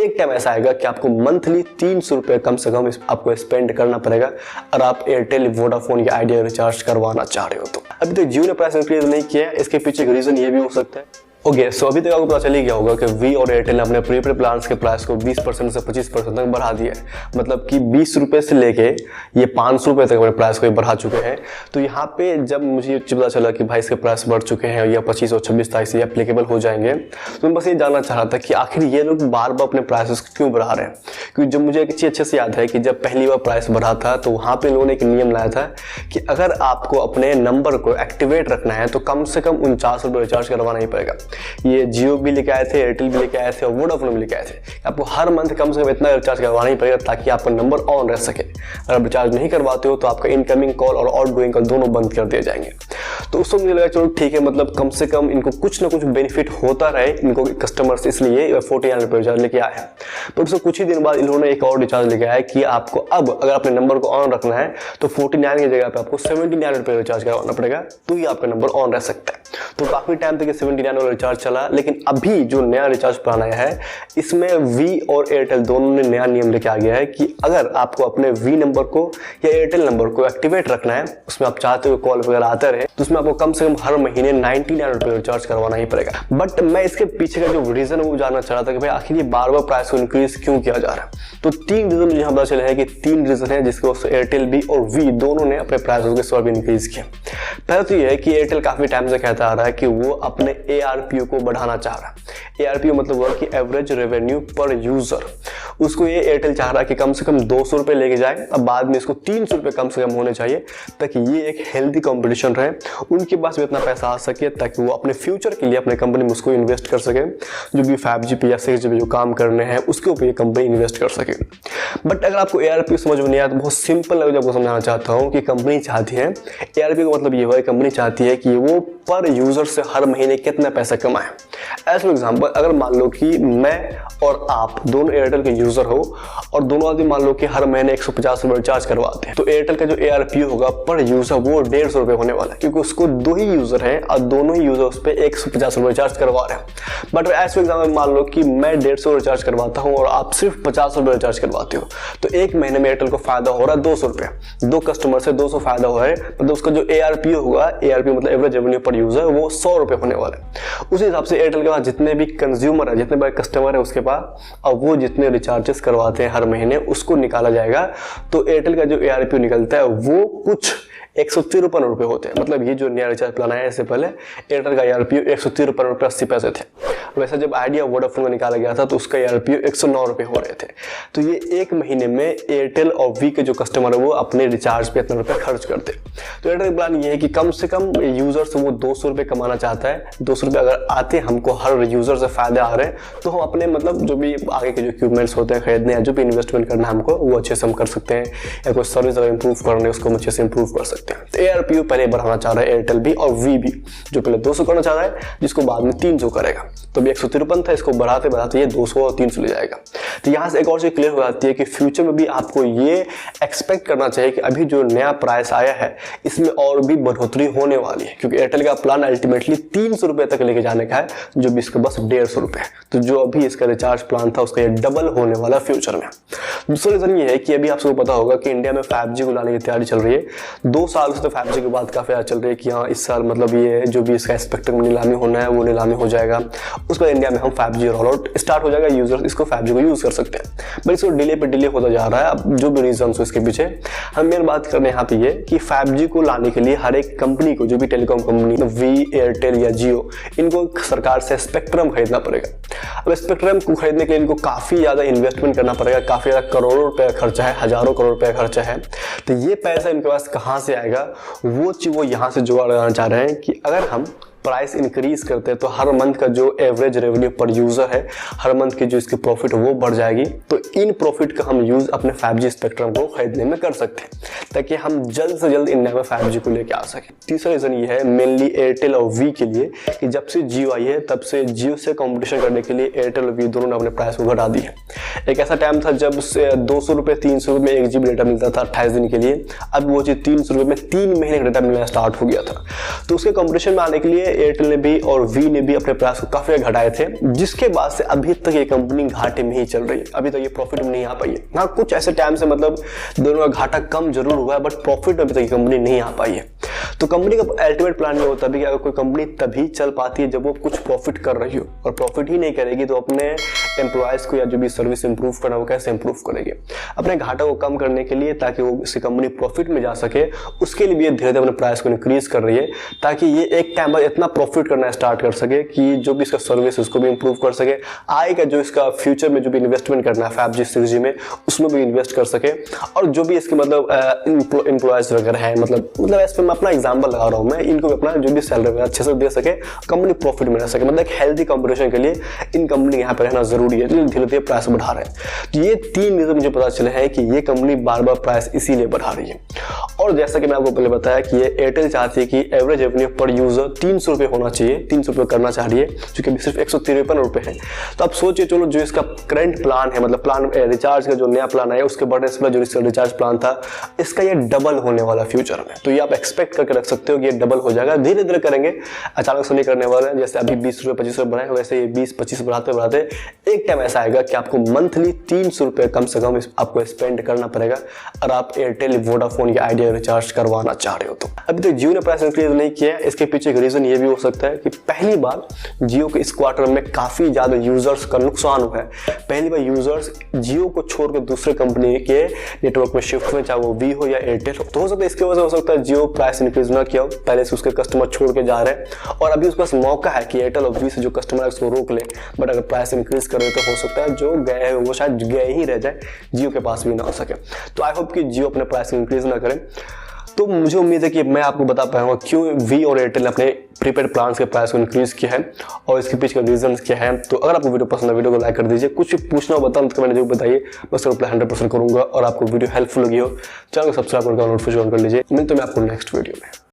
एक टाइम ऐसा आएगा कि आपको मंथली 300 रुपये कम से कम आपको स्पेंड करना पड़ेगा अगर आप एयरटेल, वोडाफोन या आइडिया रिचार्ज करवाना चाह रहे हो तो। अभी तक जियो ने प्राइस इंक्रीज नहीं किया है, इसके पीछे का रीजन ये भी हो सकता है। ओके, सो अभी तक आपको पता चल ही गया होगा कि वी और एयरटेल ने अपने प्रीपेड प्लान्स के प्राइस को 20% से 25% तक बढ़ा दिया है। मतलब कि 20 रुपये से लेके ये 500 रुपये तक अपने प्राइस को बढ़ा चुके हैं। तो यहाँ पे जब मुझे पता चला कि भाई इसके प्राइस बढ़ चुके हैं या 25 और 26 तारीख से एप्लीकेबल हो जाएंगे, तो मैं बस ये जानना चाह रहा था कि आखिर ये लोग बार बार अपने प्राइसेस क्यों बढ़ा रहे हैं। क्योंकि जब मुझे एक चीज़ अच्छे से याद है कि जब पहली बार प्राइस बढ़ा था तो वहाँ पे लोगों ने एक नियम लाया था कि अगर आपको अपने नंबर को एक्टिवेट रखना है तो कम से कम 49 रुपये रिचार्ज करवाना ही पड़ेगा। ये जियो भी लेके आए थे, एयरटेल भी लेके आए थे और वोडाफोन भी लेके आए थे। आपको हर मंथ कम से कम इतना रिचार्ज करवाना ही पड़ेगा ताकि आपका नंबर ऑन रह सके। अगर आप रिचार्ज नहीं करवाते हो तो आपका इनकमिंग कॉल और आउटगोइंग कॉल दोनों बंद कर दिए जाएंगे। तो उस वक्त मुझे लगा चलो ठीक है, मतलब कम से कम इनको कुछ ना कुछ बेनिफिट होता रहे इनको कस्टमर्स, इसलिए 49 रुपये रिचार्ज लेके आए हैं। तो उससे कुछ ही दिन बाद इन्होंने एक और रिचार्ज लेके आया कि आपको अब अगर अपने नंबर को ऑन रखना है तो 49 की जगह पे आपको 79 रुपये रिचार्ज करवाना पड़ेगा, तो ही आपका नंबर ऑन रह सकता है। तो काफी टाइम तक 79 वाला रिचार्ज चला, लेकिन अभी जो नया रिचार्ज प्लान आया है इसमें वी और एयरटेल दोनों ने नया नियम लेके आ गया है कि अगर आपको अपने वी नंबर को या एयरटेल नंबर को एक्टिवेट रखना है, उसमें आप चाहते हो कॉल वगैरह आते रहे, तो उसमें आपको कम से कम हर महीने 99 रुपये रिचार्ज करवाना ही पड़ेगा। बट मैं इसके पीछे का जो रीजन है वो जानना चाह रहा था कि भाई आखिर ये बार बार प्राइस को इंक्रीज क्यों किया जा रहा है। तो 3 रीजन मुझे पता चला है कि 3 रीजन है जिसकी वजह से एयरटेल भी और वी दोनों ने अपने प्राइस के स्वर भी इंक्रीज किया। पहला तो ये है कि एयरटेल काफी टाइम से कहता आ रहा है कि वो अपने ARPU को बढ़ाना चाह रहा है। ARPU मतलब हुआ कि एवरेज रेवेन्यू पर यूजर। उसको ये एयरटेल चाह रहा है कि कम से कम 200 रुपये लेके जाए, अब बाद में इसको 300 रुपये कम से कम होने चाहिए ताकि ये एक हेल्दी कंपटीशन रहे, उनके पास भी इतना पैसा आ सके ताकि वो अपने फ्यूचर के लिए अपने कंपनी में उसको इन्वेस्ट कर सके। जो भी 5G पे या 6G पे जो काम करने हैं उसके ऊपर ये कंपनी इन्वेस्ट कर सके। बट अगर आपको ARPU समझ में नहीं आया तो बहुत सिंपल लगे आपको समझाना चाहता हूँ कि कंपनी चाहती है, ARPU का मतलब ये हुआ कंपनी चाहती है कि वो पर यूजर से हर महीने कितना पैसा कमाए। एज फॉर एग्जाम्पल, अगर मान लो कि मैं और आप दोनों एयरटेल के यूजर हो और दोनों आदमी मान लो कि हर महीने 150 रुपये रिचार्ज करवाते हैं, तो एयरटेल का जो ARPU होगा पर यूजर वो 150 रुपये होने वाला है, क्योंकि उसको 2 ही यूजर हैं और दोनों ही यूजर उस पर 150 रुपये रिचार्ज करवा रहे हैं। बट एज फॉर एग्जाम्पल मान लो कि मैं 150 रिचार्ज करवाता हूँ और आप सिर्फ 50 रुपये रिचार्ज करवाते हो, तो एक महीने में एयरटेल को फायदा हो रहा है 200 रुपये। 2 कस्टमर से 200 फायदा हो रहा है, मतलब उसका जो ARPU होगा, ARPU मतलब एवरेज रेवेन्यू पर यूजर, वो 100 रुपये होने वाला है। उसी हिसाब से एयरटेल के पास जितने भी कंज्यूमर है, जितने बड़े कस्टमर है उसके पास, और वो जितने रिचार्जेस करवाते हैं हर महीने उसको निकाला जाएगा, तो एयरटेल का जो ARPU निकलता है वो कुछ 153 रुपये होते हैं। मतलब ये जो नया रिचार्ज प्लान आया इससे पहले एयरटेल का ARPU 153 रुपये 80 पैसे थे। वैसे जब आइडिया वोडाफोन का निकाला गया था तो उसका ARPU 109 रुपये हो रहे थे। तो ये एक महीने में एयरटेल और वी के जो कस्टमर है वो अपने रिचार्ज पे इतना रुपये खर्च करते। तो एयरटेल का प्लान ये है कि कम से कम यूजर से वो 200 रुपये कमाना चाहता है। 200 रुपये अगर आते हमको हर यूजर से फायदा आ रहे हैं तो हम अपने मतलब जो भी आगे के जो इक्विपमेंट्स होते हैं खरीदने या जो भी इन्वेस्टमेंट करना है हमको वो अच्छे से हम कर सकते हैं, या कोई सर्विस अगर इंप्रूव करना है उसको हम अच्छे से इंप्रूव कर सकते हैं। तो ARPU पहले बढ़ाना चाह रहा है एयरटेल भी और वी भी, जो पहले 200 करना चाह रहा है जिसको बाद में 300 करेगा। तो अभी 153 था, इसको बढ़ाते बढ़ाते ये 200 और 300 ले जाएगा। तो यहाँ से एक और चीज क्लियर हो जाती है कि फ्यूचर में भी आपको ये एक्सपेक्ट करना चाहिए कि अभी जो नया प्राइस आया है इसमें और भी बढ़ोतरी होने वाली है, क्योंकि एयरटेल का प्लान अल्टीमेटली 300 रुपये तक लेके जाने का है, जो भी इसका बस 150 रुपये। तो जो अभी इसका रिचार्ज प्लान था उसका ये डबल होने वाला फ्यूचर में। दूसरा रीजन ये है कि अभी आपको पता होगा कि इंडिया में 5G को लाने की तैयारी चल रही है। 2 साल से तो 5G की बात काफी चल रही है कि हाँ इस साल मतलब ये जो भी इसका स्पेक्ट्रम नीलामी होना है वो नीलामी हो जाएगा, उसके बाद इंडिया में हम 5G रोल आउट स्टार्ट हो जाएगा, यूजर्स इसको 5G को यूज कर सकते हैं। बट इसको डिले पे डिले होता जा रहा है। अब जो भी रीजन हो इसके पीछे हम मेन बात कर रहे हैं यहाँ पे ये कि 5G को लाने के लिए हर एक कंपनी को, जो भी टेलीकॉम कंपनी वी, एयरटेल या जियो, इनको सरकार से स्पेक्ट्रम खरीदना पड़ेगा। अब स्पेक्ट्रम को खरीदने के लिए इनको काफी ज्यादा इन्वेस्टमेंट करना पड़ेगा, काफी ज्यादा करोड़ों रुपए का खर्चा है, हजारों करोड़ रुपए का खर्चा है। तो ये पैसा इनके पास कहाँ से आएगा, वो चीज वो यहाँ से जुगाड़ लगाना चाह रहे हैं कि अगर हम प्राइस इंक्रीज करते हैं तो हर मंथ का जो एवरेज रेवेन्यू पर यूजर है, हर मंथ की जो इसकी प्रॉफिट वो बढ़ जाएगी। तो इन प्रॉफिट का हम यूज अपने 5G स्पेक्ट्रम को खरीदने में कर सकते हैं ताकि हम जल्द से जल्द इंडिया में 5G को लेके आ सके। तीसरा रीजन ये है मेनली एयरटेल और वी के लिए कि जब से जियो आई है तब से जियो से कॉम्पिटिशन करने के लिए एयरटेल और वी दोनों ने अपने प्राइस को घटा दी है। एक ऐसा टाइम था जब 200 रुपये 300 रुपये में 1 GB डेटा मिलता था 28 दिन के लिए, अब वो चीज़ 300 रुपये में 3 महीने का डेटा मिलना स्टार्ट हो गया था। तो उसके कंपटीशन में आने के लिए एयरटेल ने भी और वी ने भी अपने प्राइस को काफ़ी घटाए थे, जिसके बाद से अभी तक ये कंपनी घाटे में ही चल रही है, अभी तक ये प्रॉफिट में नहीं आ पाई है। हाँ, कुछ ऐसे टाइम से मतलब दोनों का घाटा कम जरूर हुआ है, बट प्रॉफिट में अभी तक ये कंपनी नहीं आ पाई है। तो कंपनी का अल्टीमेट प्लान ये होता है कि अगर कोई कंपनी तभी चल पाती है जब वो कुछ प्रॉफिट कर रही हो, और प्रॉफिट ही नहीं करेगी तो अपने एम्प्लॉयज़ को या जो भी सर्विस इंप्रूव करना वो कैसे इंप्रूव करेगी, अपने घाटा को कम करने के लिए, ताकि वो इसकी कंपनी प्रॉफिट में जा सके। उसके लिए भी धीरे धीरे अपने प्राइस को इंक्रीज कर रही है, ताकि ये एक टाइम बाद इतना प्रॉफिट करना स्टार्ट कर सके कि जो भी इसका सर्विस उसको भी इंप्रूव कर सके, आएगा जो इसका फ्यूचर में जो भी इन्वेस्टमेंट करना है 5G 6G में, उसमें भी इन्वेस्ट कर सके। और जो भी इसके मतलब एम्प्लॉयज़ वगैरह है, मतलब ऐसे मैं अपना एग्जाम्पल लगा रहा हूँ, मैं इनको अपना जो भी सैलरी अच्छे से दे सके, कंपनी प्रॉफिट में रह सके। मतलब एक हेल्दी कंपटीशन के लिए इन कंपनी यहाँ पे रहना जरूरी है, धीरे धीरे प्राइस बढ़ा रहे हैं। तो ये 3 रीजन मुझे पता चले हैं कि ये कंपनी बार बार प्राइस इसीलिए बढ़ा रही है। और जैसा कि मैं आपको पहले बताया कि ये एयरटेल चाहती है कि एवरेज रेवेन्यू पर यूजर 300 रुपये होना चाहिए, 300 रुपये करना चाह रही है, जो कि सिर्फ 153 रुपये है। तो आप सोचिए, चलो जो इसका करंट प्लान है, मतलब प्लान रिचार्ज का जो नया प्लान है, उसके बढ़ने से जो इसका रिचार्ज प्लान था, इसका ये डबल होने वाला फ्यूचर में। तो ये आप एक्सपेक्ट करके रख सकते हो कि ये डबल हो जाएगा, धीरे धीरे करेंगे, अचानक से नहीं करने वाले हैं। जैसे अभी 20 रुपये 25 रुपये बढ़ाए, वैसे ये 20-25 बढ़ाते बढ़ाते एक टाइम ऐसा आएगा कि आपको मंथली 300 रुपये कम से कम आपको स्पेंड करना पड़ेगा, और आप एयरटेल, वोडाफोन या आइडिया रिचार्ज करवाना चाह रहे हो। तो अभी तक जियो ने प्राइस इंक्रीज नहीं किया है। इसके पीछे एक रीजन ये भी हो सकता है कि पहली बार जियो के इस क्वार्टर में काफी ज्यादा यूजर्स का नुकसान हुआ है। पहली बार यूजर्स जियो को छोड़कर दूसरे कंपनी के नेटवर्क में शिफ्ट हुए, चाहे वो वी हो या एयरटेल हो। तो हो सकता है इसकी वजह से हो सकता है जियो प्राइस इंक्रीज ना किया हो, पहले से उसके कस्टमर छोड़ के जा रहे हैं, और अभी उसके पास मौका है कि एयरटेल और वी से जो कस्टमर है उसको रोक ले। बट अगर प्राइस इंक्रीज करे तो हो सकता है जो गए हैं वो शायद गए ही रह जाए, जियो के पास भी ना हो सके। तो आई होप कि जियो अपने प्राइस इंक्रीज ना करें। तो मुझे उम्मीद है कि मैं आपको बता पाऊंगा क्यों वी और एयरटेल ने अपने प्रीपेड प्लान के प्राइस को इंक्रीज किया है और इसके पीछे का रीजन क्या है। तो अगर आपको वीडियो पसंद है, वीडियो को लाइक कर दीजिए। कुछ पूछना हो बताओ तो कमेंट जरूर बताइए, बस रिप्लाई 100% करूंगा। और आपको वीडियो हेल्पफुल लगी हो, चैनल को सब्सक्राइब करके नोटिफिकेशन ऑन कर लीजिए। मिलते हैं आपको नेक्स्ट वीडियो में।